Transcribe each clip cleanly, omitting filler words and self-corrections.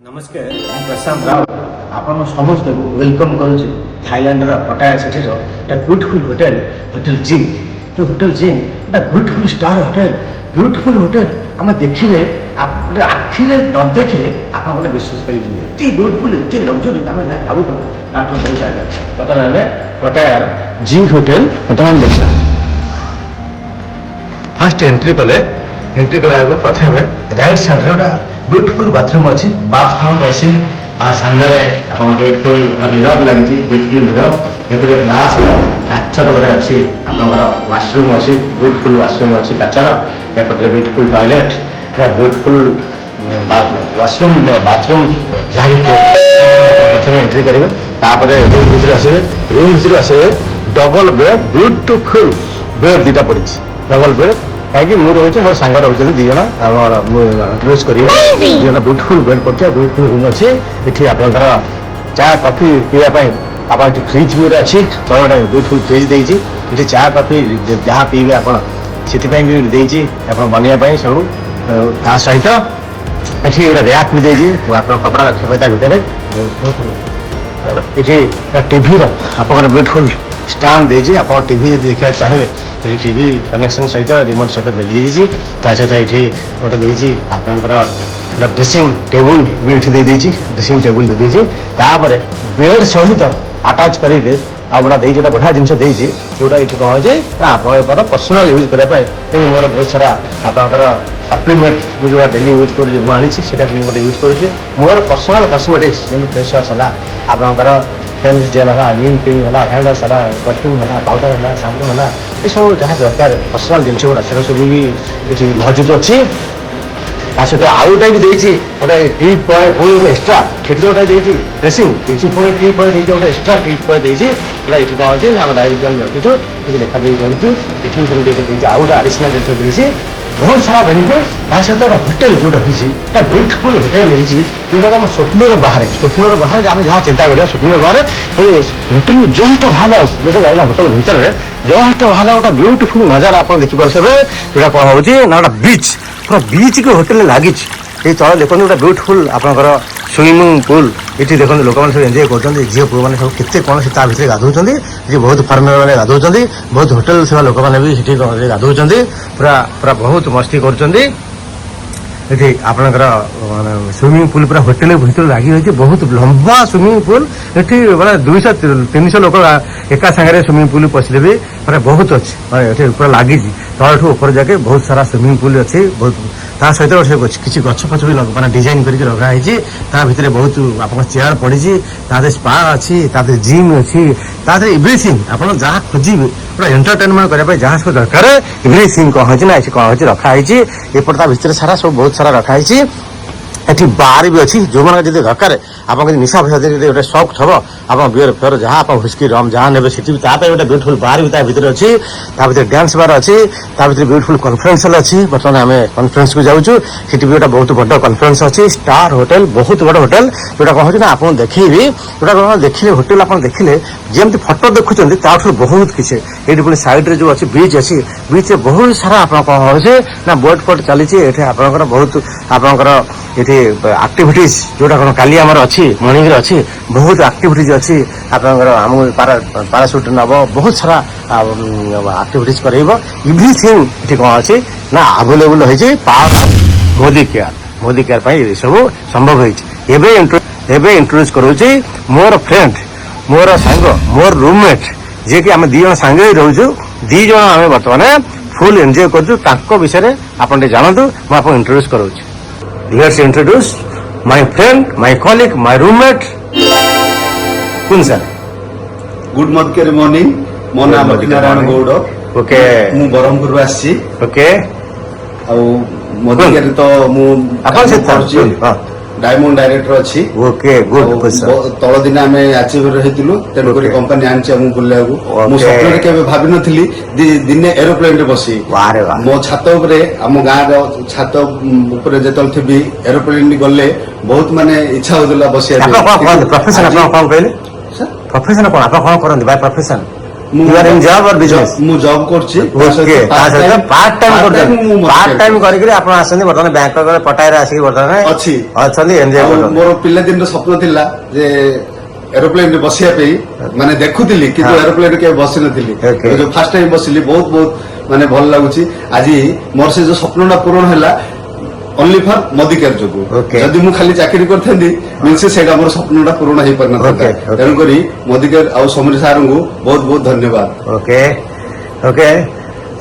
नमस्कार मैं प्रशांत राव आपण समस्त वेलकम करुचे Thailand Pattaya city beautiful hotel hotel gym तो hotel gym beautiful star hotel beautiful hotel आम देखिले आखिरे न देखिले आप विश्वास करेंगे ब्यूटीफुल इतने लग्जरी आम भावुँ बर्तमान पटाया जिम होटेल बर्तमान देखा फास्ट एंट्री कले प्रथम राइट साइड गोटा ब्यूटीफुल बाथरूम अच्छी बाथ हाउस अच्छी सामने ब्यूटीफुल मिरर लगी ब्यूटीफुल मिरर ग्लास काचर गोटे अच्छी आप वाशरूम अच्छी ब्यूटीफुल वाशरूम अच्छी काचर एपटे beautiful toilet beautiful washroom bathroom जहाँ प्रथम एंट्री करेंगे रूम भर आसवे रूम भर आसवे डबल बेड ब्यूटीफुल बेड दुटा पड़ी डबल बेड कहीं मुझे रोचे मोर सांग रोचे दिज यूज कर ब्यूटीफुल बेड पड़ता ब्यूटीफुल रूम अच्छे ये आप चा कॉफी पीवाई आप फ्रिज भी अच्छी तले ब्यूटीफुल फ्रिज देती ये चा कॉफी जहाँ पीबे आप भी बनवाई सब ता सहित ये रैक भी देती आप कपड़ा रखा भितर ये टीवी आप ब्यूटीफुल स्टैंड देती आप टीवी देखा चाहिए टीवी कनेक्शन सहित रिमोट सहित मिली सहित ये गोटे देती आप ड्रेसिंग टेबुल भी ये देती ड्रेसिंग टेबुल देती बेड सहित आटाच करके आपड़ा देती बढ़िया जिन देती जोटा ये कहे आप पर्सनाल यूज करने मोर बहुत सारा आप सप्लीमेंट मुझे डेली यूज कर यूज कर मोर पर्सनाल कस्मेटिक्स फेस वाश है आपंकर फेस जेल है नीम क्रीम है हैंड वाश है परफ्यूम है पाउडर है शैम्पू है ये सब जहाँ दरकार पर्सनाल जिन गुड़ा से सब भी ये मौजूद अच्छी सहित आउटा भी देती गोटे टी पॉइंट फुल एक्सट्रा खेत गोटे देती ड्रेसिंग पुणी टी पॉइंट गोटे एक्सट्रा टी पॉइंट देती ये कौन अच्छे आम डायरी रखीचु ये देखा देखते आउटा आडिशनल जिन देती बहुत सारा बेनिफिट सहित होटेल जो रखी ब्यूटीफुल होटेल जोटा आम स्वप्नर बाहर आम जहाँ चिंता करा स्वप्न बाहर होटेल जस्ट बाहर होटेल भितर जस्ट बाहर गोटे ब्यूटीफुल नजारा आप देखिपे जोटा कौन हो गोटे बीच पूरा बीच के होटेल लगी ये तले देखते गोटे ब्यूटीफुल आपंकर स्विमिंग पूल ये देखते लोक मैंने सब एंजय कर झील पुओ मैंने सब केते कौन से भितर गाधौं ये बहुत फार्मर मैंने गाधौं बहुत होटेल सेवा लोक मैंने भी गाधौं पूरा पूरा बहुत मस्ती कर आपणकर स्विमिंग पूल पूरा होटेल भर लगी बहुत लंबा स्विमिंग पूल ये मैं 200-300 लोक एका सागर स्विमिंग पूल पशिले भी पूरा बहुत अच्छे पूरा लगी तलू ऊपर जाके बहुत सारा स्विमिंग पूल अच्छी बहुत ता सहित किसी गछ फच भी मैंने डिजाइन करके रखाई भितर बहुत आप चेयर पड़ी स्पा अच्छी जिम अच्छी एवरीथिंग आप जहाँ खोजे पूरा एंटरटेनमेंट करने जहाँ सब दरकार एवरीथिंग कौन ना कौन रखाई एपटे भितर सारा सब बहुत सारा रखाई ये बार भी अच्छी जो मैंने जब दरकार आप निशा फैसा गोटे शौक थब आप बियर फेयर जहाँ आप हुस्की रम जहाँ ने गोटे ब्यूटीफुल बार भी भितर अच्छी डांस बार अच्छी ब्यूटीफुल कॉन्फ्रेंस हॉल अच्छी बर्तमान आम कॉन्फ्रेंस को जाऊँ भी गोटे बहुत बड़ कॉन्फ्रेंस अच्छी स्टार होटेल बहुत बड़ होटेल जोटा कौन ना आप देखी जोटा कौन देखिए होटेल आप देखिले जमी फटो देखुं बहुत किसी ये पुणी साइड जो अच्छी बीच अच्छी बीच बहुत सारा आप कौन हो ना बोट फोट चली आपंकर बहुत आपंकर ये आक्टिविटीज जोटा कौन काली आमर अच्छी मर्णिंग अच्छी बहुत आक्टिविटीज अच्छी आपंकर आम पाराशूट नब बहुत सारा आक्टिविटीज कर एवरीथिंग ये कौन अच्छी ना अवेलेबल हो पावर मोदी केयर सब संभव होवे इंट्रोड्यूस करोचे मोर फ्रेंड मोर सांग मोर रूममेट जे कि आम 2 जन सांगे रोचु 2 जन आम बर्तमान फुल एंजॉय कर विषय आप जानतु मुझे आपको इंट्रोड्यूस करोचे let's introduce my friend my colleague my roommate कौन सर गुड मॉर्निंग मो नाम नारायण गौड़ ओके मु बरहमपुर आसी ओके मोदी तो मु अपन डायमंड डायरेक्टर अच्छी ओके गुड तल दिन आम अचीवर होइतिलु तेणुक कंपनी आनी बुला मु स्वप्न के भाभी नथिली दिने एरोप्लेन रे बसी मो छात उपरे आम गाँव छात उपरे जेतल थी एरोप्लेन गले बहुत माने इच्छा होतला बसिया प्रोफेशन कौन कहले प्रोफेशन कौन आप कौन करंदी by profession You are in job or business? ମୁଁ ଜବ୍ କରୁଛି ଓକେ ତା ସହିତ ପାର୍ଟ ଟାଇମ୍ କରୁଛନ୍ତି ମୁଁ ପାର୍ଟ ଟାଇମ୍ କରିକି ଆପଣ ଆସନ୍ତି ବର୍ତ୍ତମାନ ବ୍ୟାଙ୍କକରେ ପଟାୟରେ ଆସିକି ବର୍ତ୍ତମାନ ଅଛି ଅଛନ୍ତି ଏନ୍ଜୟ ଆଉ କରୁଛନ୍ତି ମୋର ପିଲାଦିନର ସ୍ୱପ୍ନ ଥିଲା ଯେ ଏରୋପ୍ଲେନ ରେ ବସିବା ପାଇଁ ମାନେ ଦେଖୁଥିଲି କିନ୍ତୁ ଏରୋପ୍ଲେନ କେବେ ବସି ନଥିଲି Okay. ଯୋଉ ଫାର୍ଷ୍ଟ ଟାଇମ ବସିଲି ବହୁତ ବହୁତ ମାନେ ଭଲ ଲାଗୁଛି ଆଜି ମୋର ସେ ଯୋଉ ସ୍ୱପ୍ନଟା ପୂରଣ ହେଲା ଓନ୍ଲି ଫର ମୋଦି କେୟାର ଯୋଗୁ Okay. ଯଦି ମୁଁ ଖାଲି ଚାକିରି କରିଥାନ୍ତି ମିନ୍ସ ସେଇଟା ମୋର ସ୍ୱପ୍ନଟା ପୂରଣ ହେଇପାରିନଥାନ୍ତା Okay, okay. ତେଣୁକରି ମୋଦି କେୟାର ଆଉ ସମୀର ସାରଙ୍କୁ ବହୁତ ବହୁତ ଧନ୍ୟବାଦ ଓକେ ଓକେ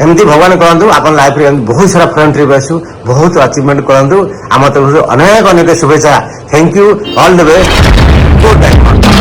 ଏମିତି ଭଗବାନ କରନ୍ତୁ ଆପଣ ଲାଇଫରେ ଏମିତି ବହୁତ ସାରା ଫରେନ୍ ଟ୍ରିପ୍ ଆସୁ ବହୁତ ଆଚିଭମେଣ୍ଟ କରନ୍ତୁ ଆମ ତରଫରୁ ଅନେକ ଅନେକ ଶୁଭେଚ୍ଛା thank you all the best good night